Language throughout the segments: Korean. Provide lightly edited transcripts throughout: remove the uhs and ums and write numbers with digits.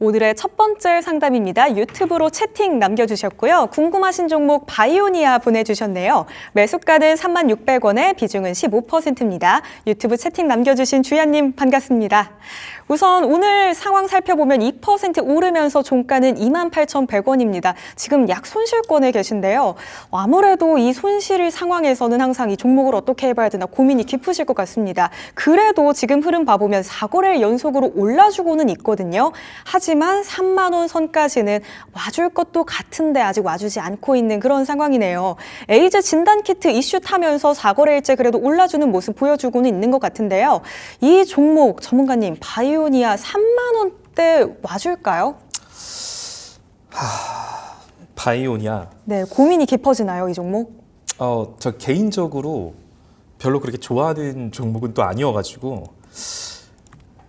오늘의 첫 번째 상담입니다. 유튜브로 채팅 남겨주셨고요. 궁금하신 종목 바이오니아 보내주셨네요. 매수가는 36,600원에 비중은 15%입니다. 유튜브 채팅 남겨주신 주연님 반갑습니다. 우선 오늘 상황 살펴보면 2% 오르면서 종가는 28,100원입니다. 지금 약 손실권에 계신데요. 아무래도 이 손실 상황에서는 항상 이 종목을 어떻게 해봐야 되나 고민이 깊으실 것 같습니다. 그래도 지금 흐름 봐보면 4거래일 연속으로 올라주고는 있거든요. 하지만 3만 원 선까지는 와줄 것도 같은데 아직 와주지 않고 있는 그런 상황이네요. 에이즈 진단키트 이슈 타면서 4거래일째 그래도 올라주는 모습 보여주고는 있는 것 같은데요. 이 종목 전문가님 바이오니아 3만 원대 와줄까요? 바이오니아. 네, 고민이 깊어지나요, 이 종목? 저 개인적으로 별로 그렇게 좋아하는 종목은 또 아니어가지고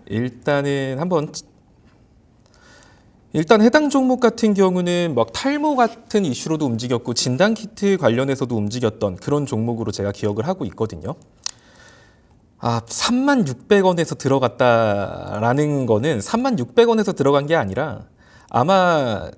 일단 해당 종목 같은 경우는 막 탈모 같은 이슈로도 움직였고 진단키트 관련해서도 움직였던 그런 종목으로 제가 기억을 하고 있거든요. 36,600원에서 들어갔다라는 거는 36,600원에서 들어간 게 아니라 아마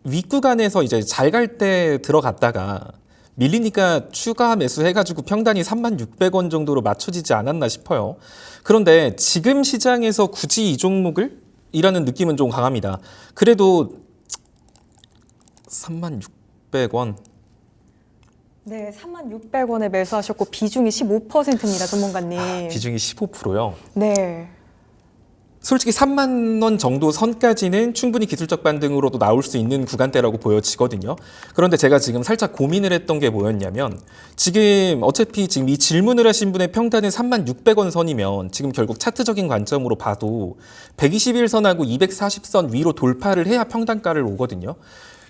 윗구간에서 이제 잘 갈 때 들어갔다가 밀리니까 추가 매수해가지고 평단이 36,600원 정도로 맞춰지지 않았나 싶어요. 그런데 지금 시장에서 굳이 이 종목을? 이라는 느낌은 좀 강합니다. 그래도 36,600원. 네, 36,600원에 매수하셨고 비중이 15%입니다, 전문가님. 비중이 15%요? 네. 솔직히 3만 원 정도 선까지는 충분히 기술적 반등으로도 나올 수 있는 구간대라고 보여지거든요. 그런데 제가 지금 살짝 고민을 했던 게 뭐였냐면 지금 어차피 지금 이 질문을 하신 분의 평단은 36,600원 선이면 지금 결국 차트적인 관점으로 봐도 121선하고 240선 위로 돌파를 해야 평단가를 오거든요.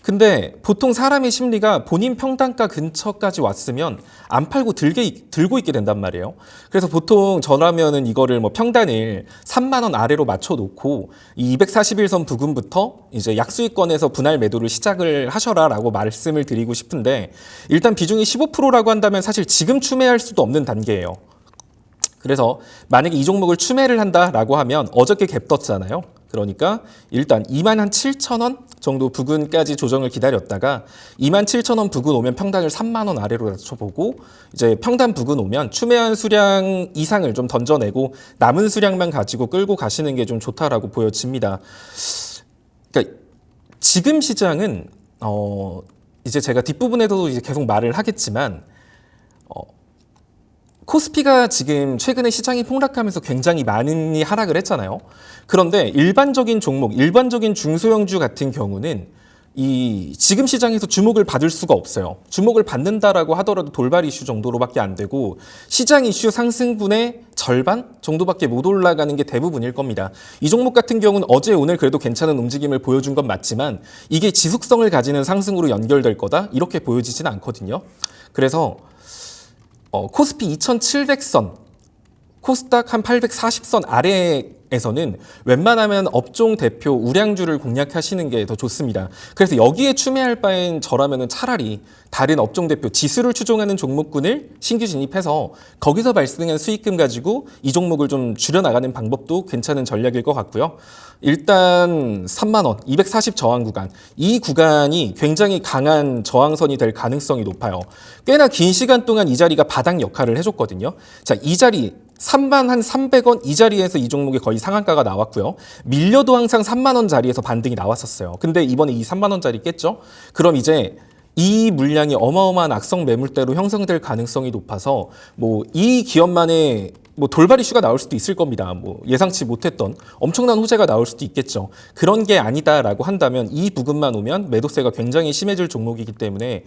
근데 보통 사람의 심리가 본인 평단가 근처까지 왔으면 안 팔고 들고 있게 된단 말이에요. 그래서 보통 저라면은 이거를 평단을 3만 원 아래로 맞춰놓고 이 241선 부근부터 이제 약수익권에서 분할 매도를 시작을 하셔라라고 말씀을 드리고 싶은데 일단 비중이 15%라고 한다면 사실 지금 추매할 수도 없는 단계예요. 그래서 만약에 이 종목을 추매를 한다라고 하면 어저께 갭 떴잖아요. 그러니까 일단 27,000원 정도 부근까지 조정을 기다렸다가 27,000원 부근 오면 평단을 3만 원 아래로 낮춰보고 이제 평단 부근 오면 추매한 수량 이상을 좀 던져내고 남은 수량만 가지고 끌고 가시는 게 좀 좋다라고 보여집니다. 그러니까 지금 시장은 이제 제가 뒷부분에도 이제 계속 말을 하겠지만 코스피가 지금 최근에 시장이 폭락하면서 굉장히 많이 하락을 했잖아요. 그런데 일반적인 종목, 일반적인 중소형주 같은 경우는 이 지금 시장에서 주목을 받을 수가 없어요. 주목을 받는다라고 하더라도 돌발 이슈 정도로밖에 안 되고 시장 이슈 상승분의 절반 정도밖에 못 올라가는 게 대부분일 겁니다. 이 종목 같은 경우는 어제 오늘 그래도 괜찮은 움직임을 보여준 건 맞지만 이게 지속성을 가지는 상승으로 연결될 거다? 이렇게 보여지지는 않거든요. 그래서 코스피 2,700선, 코스닥 한 840선 아래에서는 웬만하면 업종 대표 우량주를 공략하시는 게 더 좋습니다. 그래서 여기에 추매할 바엔 저라면 차라리 다른 업종 대표 지수를 추종하는 종목군을 신규 진입해서 거기서 발생한 수익금 가지고 이 종목을 좀 줄여나가는 방법도 괜찮은 전략일 것 같고요. 일단 3만 원, 240 저항 구간. 이 구간이 굉장히 강한 저항선이 될 가능성이 높아요. 꽤나 긴 시간 동안 이 자리가 바닥 역할을 해줬거든요. 자, 이 자리 3만 한 300원 이 자리에서 이 종목이 거의 상한가가 나왔고요. 밀려도 항상 3만 원 자리에서 반등이 나왔었어요. 근데 이번에 이 3만 원 자리 깼죠? 그럼 이제 이 물량이 어마어마한 악성 매물대로 형성될 가능성이 높아서 이 기업만의 돌발 이슈가 나올 수도 있을 겁니다. 예상치 못했던 엄청난 호재가 나올 수도 있겠죠. 그런 게 아니다라고 한다면 이 부근만 오면 매도세가 굉장히 심해질 종목이기 때문에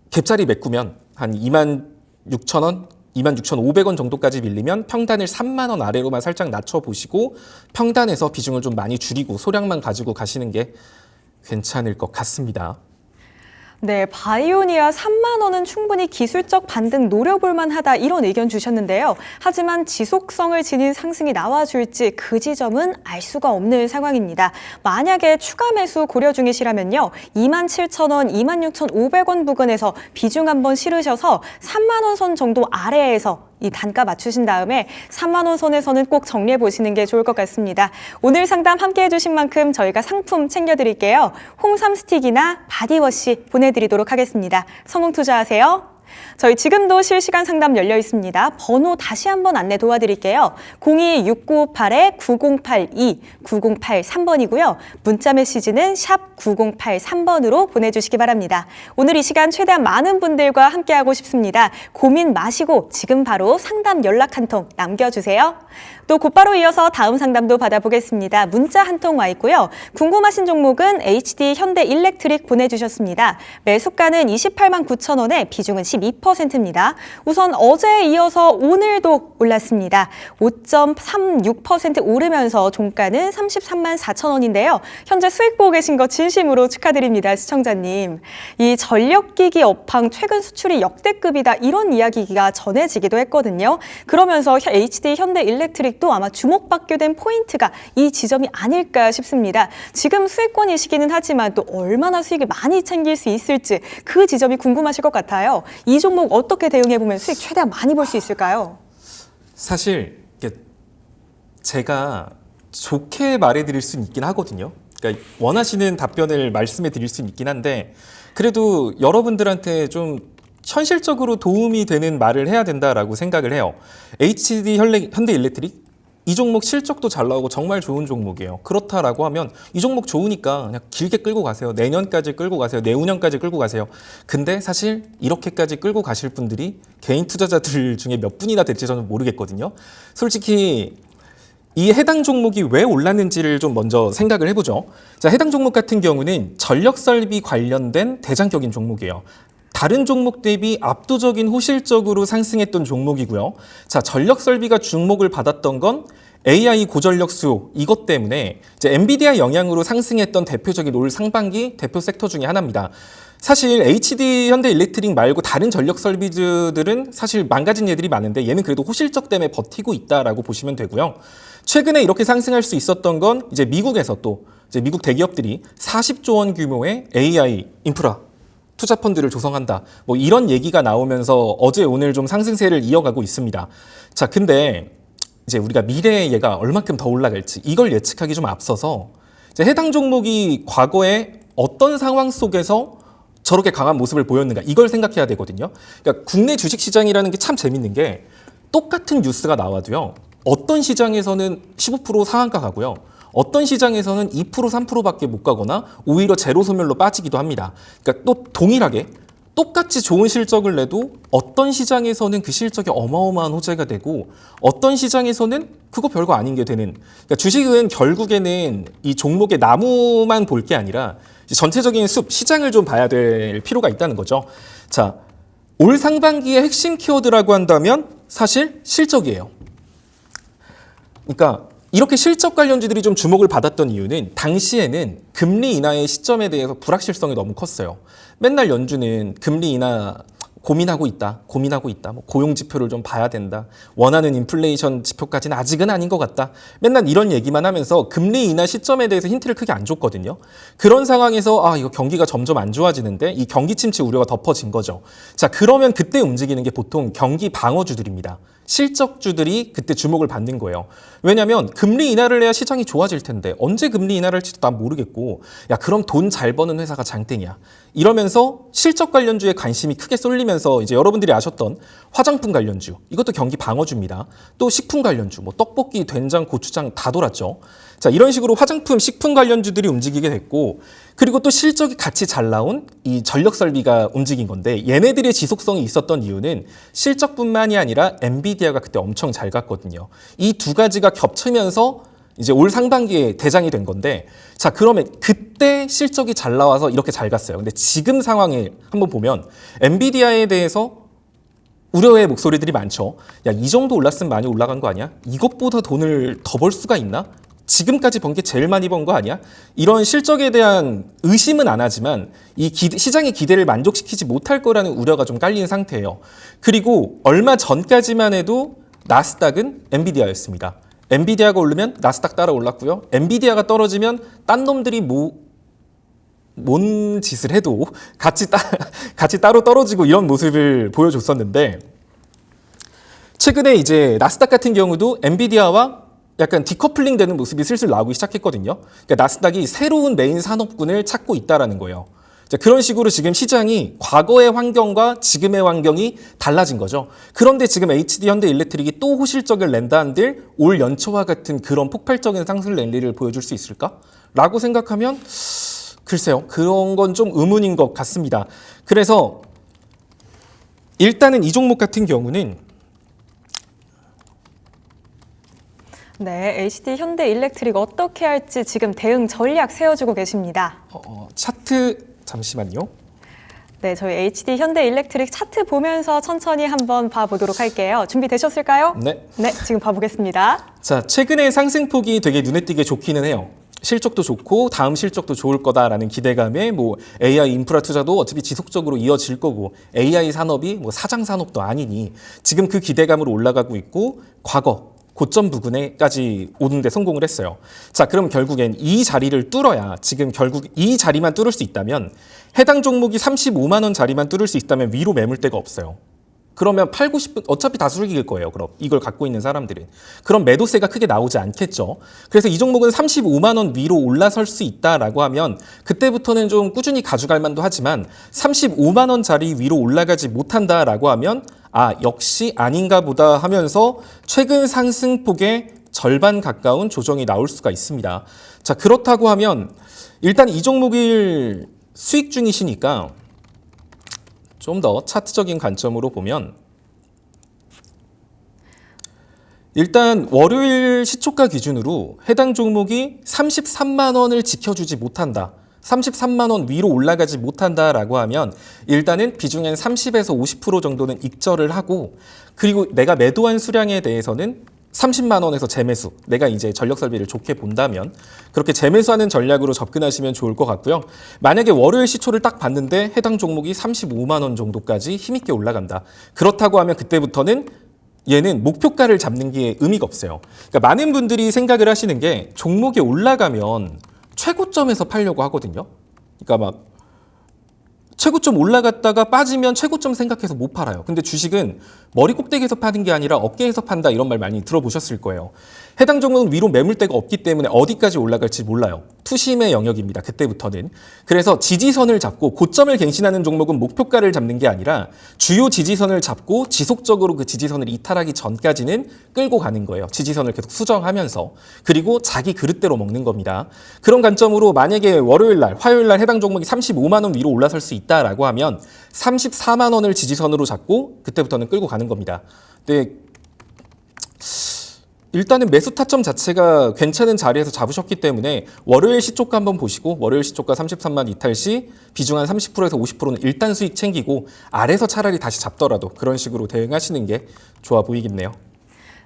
갭자리 메꾸면 한 26,000원, 26,500원 정도까지 밀리면 평단을 3만 원 아래로만 살짝 낮춰보시고 평단에서 비중을 좀 많이 줄이고 소량만 가지고 가시는 게 괜찮을 것 같습니다. 네, 바이오니아 3만 원은 충분히 기술적 반등 노려볼 만하다 이런 의견 주셨는데요. 하지만 지속성을 지닌 상승이 나와줄지 그 지점은 알 수가 없는 상황입니다. 만약에 추가 매수 고려 중이시라면요. 27,000원, 26,500원 부근에서 비중 한번 실으셔서 3만 원 선 정도 아래에서 이 단가 맞추신 다음에 3만 원 선에서는 꼭 정리해 보시는 게 좋을 것 같습니다. 오늘 상담 함께 해주신 만큼 저희가 상품 챙겨드릴게요. 홍삼 스틱이나 바디워시 보내드리도록 하겠습니다. 성공 투자하세요. 저희 지금도 실시간 상담 열려 있습니다. 번호 다시 한번 안내 도와드릴게요. 02-6958-9082, 9083번이고요. 문자 메시지는 샵 9083번으로 보내주시기 바랍니다. 오늘 이 시간 최대한 많은 분들과 함께하고 싶습니다. 고민 마시고 지금 바로 상담 연락 한 통 남겨주세요. 또 곧바로 이어서 다음 상담도 받아보겠습니다. 문자 한 통 와 있고요. 궁금하신 종목은 HD 현대일렉트릭 보내주셨습니다. 매수가는 28만 9천 원에 비중은 12%입니다. 우선 어제에 이어서 오늘도 올랐습니다. 5.36% 오르면서 종가는 33만 4천 원인데요. 현재 수익 보고 계신 거 진심으로 축하드립니다. 시청자님. 이 전력기기 업황 최근 수출이 역대급이다 이런 이야기가 전해지기도 했거든요. 그러면서 HD 현대일렉트릭도 아마 주목받게 된 포인트가 이 지점이 아닐까 싶습니다. 지금 수익권이시기는 하지만 또 얼마나 수익을 많이 챙길 수 있을지 그 지점이 궁금하실 것 같아요. 이 종목 어떻게 대응해보면 수익 최대한 많이 볼 수 있을까요? 사실 이게 제가 좋게 말해드릴 수는 있긴 하거든요. 그러니까 원하시는 답변을 말씀해 드릴 수는 있긴 한데 그래도 여러분들한테 좀 현실적으로 도움이 되는 말을 해야 된다라고 생각을 해요. HD 현대일렉트릭 이 종목 실적도 잘 나오고 정말 좋은 종목이에요. 그렇다라고 하면 이 종목 좋으니까 그냥 길게 끌고 가세요. 내년까지 끌고 가세요. 내후년까지 끌고 가세요. 근데 사실 이렇게까지 끌고 가실 분들이 개인 투자자들 중에 몇 분이나 될지 저는 모르겠거든요. 솔직히 이 해당 종목이 왜 올랐는지를 좀 먼저 생각을 해보죠. 자, 해당 종목 같은 경우는 전력 설비 관련된 대장격인 종목이에요. 다른 종목 대비 압도적인 호실적으로 상승했던 종목이고요. 자, 전력 설비가 주목을 받았던 건 AI 고전력 수요 이것 때문에 이제 엔비디아 영향으로 상승했던 대표적인 올 상반기 대표 섹터 중에 하나입니다. 사실 HD 현대일렉트릭 말고 다른 전력 설비주들은 사실 망가진 예들이 많은데 얘는 그래도 호실적 때문에 버티고 있다라고 보시면 되고요. 최근에 이렇게 상승할 수 있었던 건 이제 미국에서 또 이제 미국 대기업들이 40조 원 규모의 AI 인프라 투자 펀드를 조성한다. 뭐 이런 얘기가 나오면서 어제 오늘 좀 상승세를 이어가고 있습니다. 자, 근데 이제 우리가 미래에 얘가 얼만큼 더 올라갈지 이걸 예측하기 좀 앞서서 이제 해당 종목이 과거에 어떤 상황 속에서 저렇게 강한 모습을 보였는가 이걸 생각해야 되거든요. 그러니까 국내 주식 시장이라는 게 참 재밌는 게 똑같은 뉴스가 나와도요. 어떤 시장에서는 15% 상한가 가고요. 어떤 시장에서는 2% 3%밖에 못 가거나 오히려 제로 소멸로 빠지기도 합니다. 그러니까 또 동일하게 똑같이 좋은 실적을 내도 어떤 시장에서는 그 실적이 어마어마한 호재가 되고 어떤 시장에서는 그거 별거 아닌 게 되는. 그러니까 주식은 결국에는 이 종목의 나무만 볼 게 아니라 전체적인 숲, 시장을 좀 봐야 될 필요가 있다는 거죠. 자, 올 상반기의 핵심 키워드라고 한다면 사실 실적이에요. 그러니까 이렇게 실적 관련주들이 좀 주목을 받았던 이유는 당시에는 금리 인하의 시점에 대해서 불확실성이 너무 컸어요. 맨날 연준은 금리 인하 고민하고 있다. 뭐 고용 지표를 좀 봐야 된다. 원하는 인플레이션 지표까지는 아직은 아닌 것 같다. 맨날 이런 얘기만 하면서 금리 인하 시점에 대해서 힌트를 크게 안 줬거든요. 그런 상황에서 이거 경기가 점점 안 좋아지는데 이 경기 침체 우려가 덮어진 거죠. 자, 그러면 그때 움직이는 게 보통 경기 방어주들입니다. 실적주들이 그때 주목을 받는 거예요. 왜냐하면 금리 인하를 해야 시장이 좋아질 텐데 언제 금리 인하를 할지도 난 모르겠고 야 그럼 돈 잘 버는 회사가 장땡이야. 이러면서 실적 관련주에 관심이 크게 쏠리면서 이제 여러분들이 아셨던 화장품 관련주 이것도 경기 방어주입니다. 또 식품 관련주 뭐 떡볶이, 된장, 고추장 다 돌았죠. 자, 이런 식으로 화장품, 식품 관련주들이 움직이게 됐고 그리고 또 실적이 같이 잘 나온 이 전력 설비가 움직인 건데 얘네들의 지속성이 있었던 이유는 실적뿐만이 아니라 엔비디아가 그때 엄청 잘 갔거든요. 이 두 가지가 겹치면서 이제 올 상반기에 대장이 된 건데 자, 그러면 그때 실적이 잘 나와서 이렇게 잘 갔어요. 근데 지금 상황에 한번 보면 엔비디아에 대해서 우려의 목소리들이 많죠. 야, 이 정도 올랐으면 많이 올라간 거 아니야? 이것보다 돈을 더 벌 수가 있나? 지금까지 번 게 제일 많이 번 거 아니야? 이런 실적에 대한 의심은 안 하지만 이 시장의 기대를 만족시키지 못할 거라는 우려가 좀 깔린 상태예요. 그리고 얼마 전까지만 해도 나스닥은 엔비디아였습니다. 엔비디아가 오르면 나스닥 따라 올랐고요. 엔비디아가 떨어지면 딴 놈들이 뭔 짓을 해도 같이 따로 떨어지고 이런 모습을 보여줬었는데 최근에 이제 나스닥 같은 경우도 엔비디아와 약간 디커플링 되는 모습이 슬슬 나오기 시작했거든요. 그러니까 나스닥이 새로운 메인 산업군을 찾고 있다라는 거예요. 자, 그런 식으로 지금 시장이 과거의 환경과 지금의 환경이 달라진 거죠. 그런데 지금 HD 현대일렉트릭이 또 호실적을 낸다 한들 올 연초와 같은 그런 폭발적인 상승 랠리를 보여줄 수 있을까? 라고 생각하면 글쎄요. 그런 건 좀 의문인 것 같습니다. 그래서 일단은 이 종목 같은 경우는 네, HD 현대일렉트릭 어떻게 할지 지금 대응 전략 세워주고 계십니다. 차트 잠시만요. 네, 저희 HD 현대일렉트릭 차트 보면서 천천히 한번 봐보도록 할게요. 준비되셨을까요? 네. 네, 지금 봐보겠습니다. 자, 최근에 상승폭이 되게 눈에 띄게 좋기는 해요. 실적도 좋고 다음 실적도 좋을 거다라는 기대감에 뭐 AI 인프라 투자도 어차피 지속적으로 이어질 거고 AI 산업이 뭐 사장 산업도 아니니 지금 그 기대감으로 올라가고 있고 과거 고점 부근에까지 오는데 성공을 했어요. 자, 그럼 결국엔 이 자리를 뚫어야 지금 결국 이 자리만 뚫을 수 있다면 해당 종목이 35만 원 자리만 뚫을 수 있다면 위로 매물대가 없어요. 그러면 팔고 싶은 어차피 다 수익일 거예요. 그럼 이걸 갖고 있는 사람들은 그럼 매도세가 크게 나오지 않겠죠. 그래서 이 종목은 35만 원 위로 올라설 수 있다라고 하면 그때부터는 좀 꾸준히 가져갈 만도 하지만 35만 원 자리 위로 올라가지 못한다라고 하면 아 역시 아닌가 보다 하면서 최근 상승폭의 절반 가까운 조정이 나올 수가 있습니다. 자, 그렇다고 하면 일단 이 종목을 수익 중이시니까 좀 더 차트적인 관점으로 보면 일단 월요일 시초가 기준으로 해당 종목이 33만 원을 지켜주지 못한다. 33만 원 위로 올라가지 못한다라고 하면 일단은 비중엔 30에서 50% 정도는 익절을 하고 그리고 내가 매도한 수량에 대해서는 30만 원에서 재매수, 내가 이제 전력 설비를 좋게 본다면 그렇게 재매수하는 전략으로 접근하시면 좋을 것 같고요. 만약에 월요일 시초를 딱 봤는데 해당 종목이 35만 원 정도까지 힘있게 올라간다. 그렇다고 하면 그때부터는 얘는 목표가를 잡는 게 의미가 없어요. 그러니까 많은 분들이 생각을 하시는 게 종목이 올라가면 최고점에서 팔려고 하거든요. 그러니까 막 최고점 올라갔다가 빠지면 최고점 생각해서 못 팔아요. 근데 주식은 머리 꼭대기에서 파는 게 아니라 어깨에서 판다 이런 말 많이 들어보셨을 거예요. 해당 종목은 위로 매물대가 없기 때문에 어디까지 올라갈지 몰라요. 투심의 영역입니다. 그때부터는. 그래서 지지선을 잡고 고점을 갱신하는 종목은 목표가를 잡는 게 아니라 주요 지지선을 잡고 지속적으로 그 지지선을 이탈하기 전까지는 끌고 가는 거예요. 지지선을 계속 수정하면서. 그리고 자기 그릇대로 먹는 겁니다. 그런 관점으로 만약에 월요일 날, 화요일 날 해당 종목이 35만 원 위로 올라설 수 있다라고 하면 34만 원을 지지선으로 잡고 그때부터는 끌고 가는 겁니다. 근데 일단은 매수 타점 자체가 괜찮은 자리에서 잡으셨기 때문에 월요일 시초가 한번 보시고 월요일 시초가 33만 이탈 시 비중 한 30%에서 50%는 일단 수익 챙기고 아래서 차라리 다시 잡더라도 그런 식으로 대응하시는 게 좋아 보이겠네요.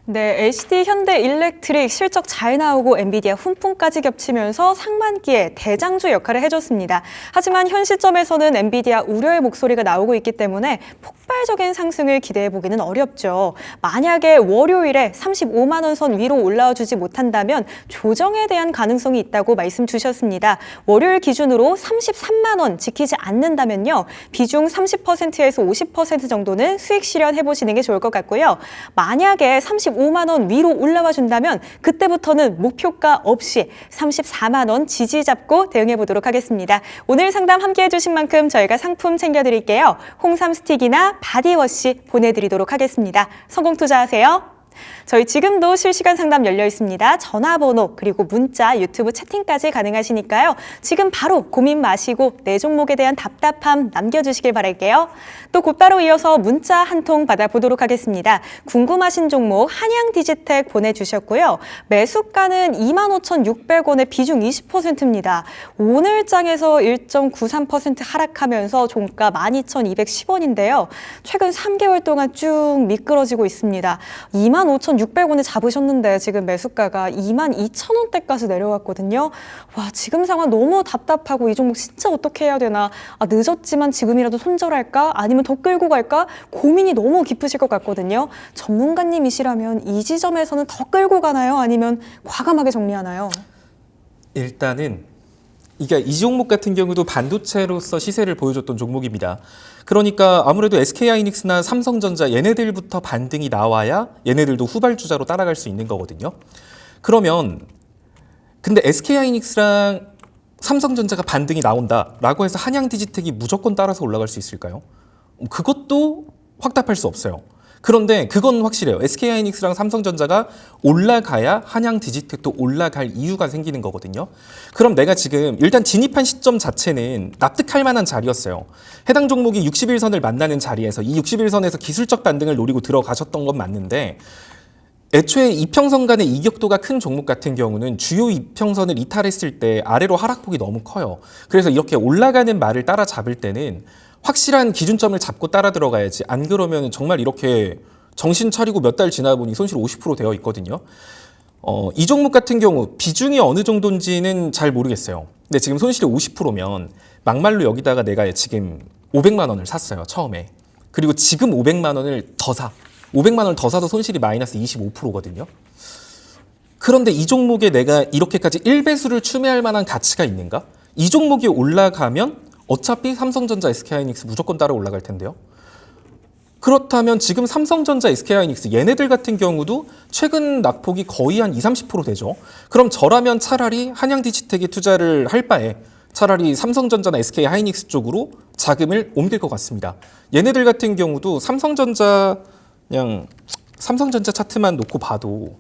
네, HD 현대일렉트릭 실적 잘 나오고 엔비디아 훈풍까지 겹치면서 상반기에 대장주 역할을 해줬습니다. 하지만 현 시점에서는 엔비디아 우려의 목소리가 나오고 있기 때문에 폭발적인 상승을 기대해보기는 어렵죠. 만약에 월요일에 35만 원 선 위로 올라와 주지 못한다면 조정에 대한 가능성이 있다고 말씀 주셨습니다. 월요일 기준으로 33만 원 지키지 않는다면요. 비중 30%에서 50% 정도는 수익 실현해보시는 게 좋을 것 같고요. 만약에 35만 원 위로 올라와 준다면 그때부터는 목표가 없이 34만 원 지지 잡고 대응해 보도록 하겠습니다. 오늘 상담 함께 해주신 만큼 저희가 상품 챙겨드릴게요. 홍삼 스틱이나 바디워시 보내드리도록 하겠습니다. 성공 투자하세요. 저희 지금도 실시간 상담 열려 있습니다. 전화번호 그리고 문자, 유튜브 채팅까지 가능하시니까요. 지금 바로 고민 마시고 내 종목에 대한 답답함 남겨주시길 바랄게요. 또 곧바로 이어서 문자 한 통 받아보도록 하겠습니다. 궁금하신 종목 한양디지텍 보내주셨고요. 매수가는 25,600원에 비중 20%입니다. 오늘장에서 1.93% 하락하면서 종가 12,210원인데요. 최근 3개월 동안 쭉 미끄러지고 있습니다. 25,600원에 잡으셨는데 지금 매수가가 22,000원대까지 내려왔거든요. 와, 지금 상황 너무 답답하고 이 종목 진짜 어떻게 해야 되나. 아, 늦었지만 지금이라도 손절할까? 아니면 더 끌고 갈까? 고민이 너무 깊으실 것 같거든요. 전문가님이시라면 이 지점에서는 더 끌고 가나요? 아니면 과감하게 정리하나요? 일단은 이게 이 종목 같은 경우도 반도체로서 시세를 보여줬던 종목입니다. 그러니까 아무래도 SK하이닉스나 삼성전자 얘네들부터 반등이 나와야 얘네들도 후발주자로 따라갈 수 있는 거거든요. 그러면 근데 SK하이닉스랑 삼성전자가 반등이 나온다라고 해서 한양디지텍이 무조건 따라서 올라갈 수 있을까요? 그것도 확답할 수 없어요. 그런데 그건 확실해요. SK하이닉스랑 삼성전자가 올라가야 한양디지텍도 올라갈 이유가 생기는 거거든요. 그럼 내가 지금 일단 진입한 시점 자체는 납득할 만한 자리였어요. 해당 종목이 60일선을 만나는 자리에서 이 60일선에서 기술적 반등을 노리고 들어가셨던 건 맞는데 애초에 이평선 간의 이격도가 큰 종목 같은 경우는 주요 이평선을 이탈했을 때 아래로 하락폭이 너무 커요. 그래서 이렇게 올라가는 말을 따라잡을 때는 확실한 기준점을 잡고 따라 들어가야지. 안 그러면 정말 이렇게 정신 차리고 몇 달 지나 보니 손실 50% 되어 있거든요. 이 종목 같은 경우 비중이 어느 정도인지는 잘 모르겠어요. 근데 지금 손실이 50%면 막말로 여기다가 내가 지금 500만 원을 샀어요. 처음에. 그리고 지금 500만 원을 더 사. 500만 원을 더 사도 손실이 마이너스 25%거든요. 그런데 이 종목에 내가 이렇게까지 1배수를 추매할 만한 가치가 있는가? 이 종목이 올라가면 어차피 삼성전자, SK하이닉스 무조건 따라 올라갈 텐데요. 그렇다면 지금 삼성전자, SK하이닉스 얘네들 같은 경우도 최근 낙폭이 거의 한 20-30% 되죠. 그럼 저라면 차라리 한양디지텍에 투자를 할 바에 차라리 삼성전자나 SK하이닉스 쪽으로 자금을 옮길 것 같습니다. 얘네들 같은 경우도 삼성전자 차트만 놓고 봐도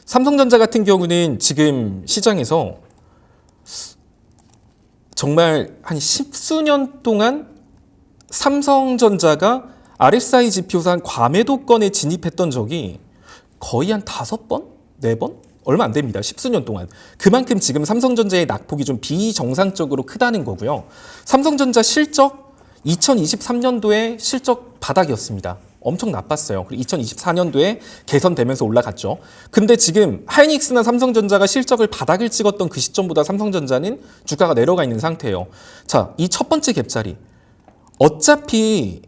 삼성전자 같은 경우는 지금 시장에서 정말 한 10수년 동안 삼성전자가 RSI 지표상 과매도권에 진입했던 적이 거의 한 5번? 4번? 얼마 안 됩니다. 10수년 동안. 그만큼 지금 삼성전자의 낙폭이 좀 비정상적으로 크다는 거고요. 삼성전자 실적 2023년도에 실적 바닥이었습니다. 엄청 나빴어요. 그리고 2024년도에 개선되면서 올라갔죠. 근데 지금 하이닉스나 삼성전자가 실적을 바닥을 찍었던 그 시점보다 삼성전자는 주가가 내려가 있는 상태예요. 자, 이 첫 번째 갭자리. 어차피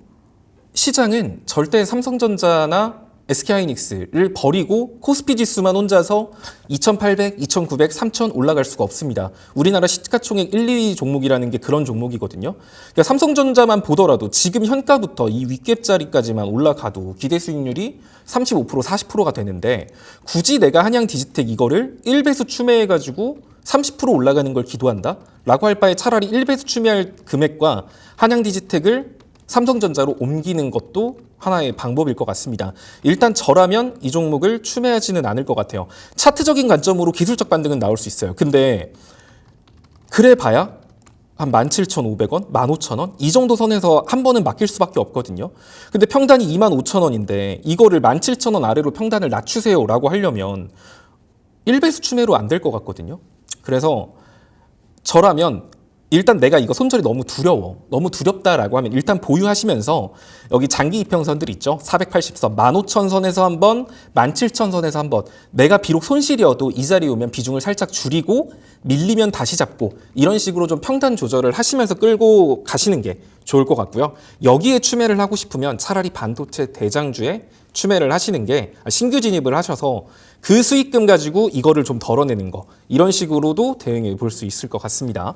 시장은 절대 삼성전자나 SK하이닉스를 버리고 코스피 지수만 혼자서 2,800, 2,900, 3,000 올라갈 수가 없습니다. 우리나라 시가총액 1, 2위 종목이라는 게 그런 종목이거든요. 그러니까 삼성전자만 보더라도 지금 현가부터 이 윗갭자리까지만 올라가도 기대 수익률이 35%, 40%가 되는데 굳이 내가 한양디지텍 이거를 1배수 추매해가지고 30% 올라가는 걸 기도한다? 라고 할 바에 차라리 1배수 추매할 금액과 한양디지텍을 삼성전자로 옮기는 것도 하나의 방법일 것 같습니다. 일단 저라면 이 종목을 추매하지는 않을 것 같아요. 차트적인 관점으로 기술적 반등은 나올 수 있어요. 근데 그래 봐야 한 17,500원, 15,000원 이 정도 선에서 한 번은 맡길 수밖에 없거든요. 근데 평단이 25,000원인데 이거를 17,000원 아래로 평단을 낮추세요라고 하려면 1배수 추매로 안 될 것 같거든요. 그래서 저라면 일단 내가 이거 손절이 너무 두려워. 너무 두렵다라고 하면 일단 보유하시면서 여기 장기 이평선들 있죠. 480선, 15,000선에서 한 번, 17,000선에서 한 번. 내가 비록 손실이어도 이 자리에 오면 비중을 살짝 줄이고 밀리면 다시 잡고 이런 식으로 좀 평단 조절을 하시면서 끌고 가시는 게 좋을 것 같고요. 여기에 추매를 하고 싶으면 차라리 반도체 대장주에 추매를 하시는 게 신규 진입을 하셔서 그 수익금 가지고 이거를 좀 덜어내는 거 이런 식으로도 대응해 볼 수 있을 것 같습니다.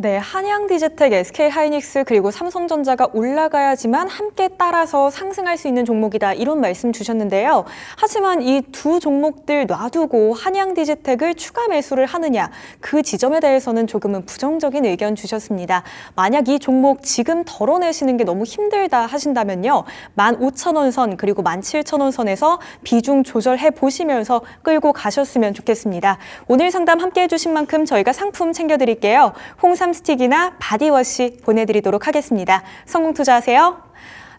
네, 한양디지텍, SK하이닉스 그리고 삼성전자가 올라가야지만 함께 따라서 상승할 수 있는 종목이다 이런 말씀 주셨는데요. 하지만 이 두 종목들 놔두고 한양디지텍을 추가 매수를 하느냐 그 지점에 대해서는 조금은 부정적인 의견 주셨습니다. 만약 이 종목 지금 덜어내시는 게 너무 힘들다 하신다면요. 15,000원 선 그리고 17,000원 선에서 비중 조절해 보시면서 끌고 가셨으면 좋겠습니다. 오늘 상담 함께 해주신 만큼 저희가 상품 챙겨드릴게요. 홍삼 스틱이나 바디워시 보내드리도록 하겠습니다. 성공 투자하세요.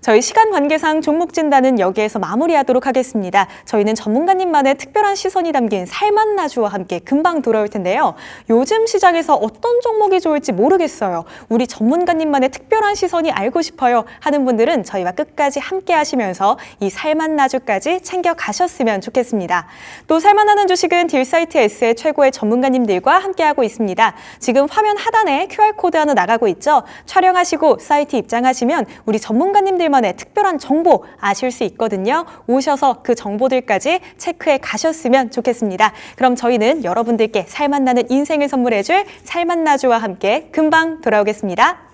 저희 시간 관계상 종목 진단은 여기에서 마무리하도록 하겠습니다. 저희는 전문가님만의 특별한 시선이 담긴 살맛나주와 함께 금방 돌아올 텐데요. 요즘 시장에서 어떤 종목이 좋을지 모르겠어요. 우리 전문가님만의 특별한 시선이 알고 싶어요 하는 분들은 저희와 끝까지 함께 하시면서 이 살맛나주까지 챙겨 가셨으면 좋겠습니다. 또 살만하는 주식은 딜사이트 S의 최고의 전문가님들과 함께하고 있습니다. 지금 화면 하단에 QR코드 하나 나가고 있죠. 촬영하시고 사이트 입장하시면 우리 전문가님들 종목들만의 특별한 정보 아실 수 있거든요. 오셔서 그 정보들까지 체크해 가셨으면 좋겠습니다. 그럼 저희는 여러분들께 살맛나는 인생을 선물해줄 살맛나주와 함께 금방 돌아오겠습니다.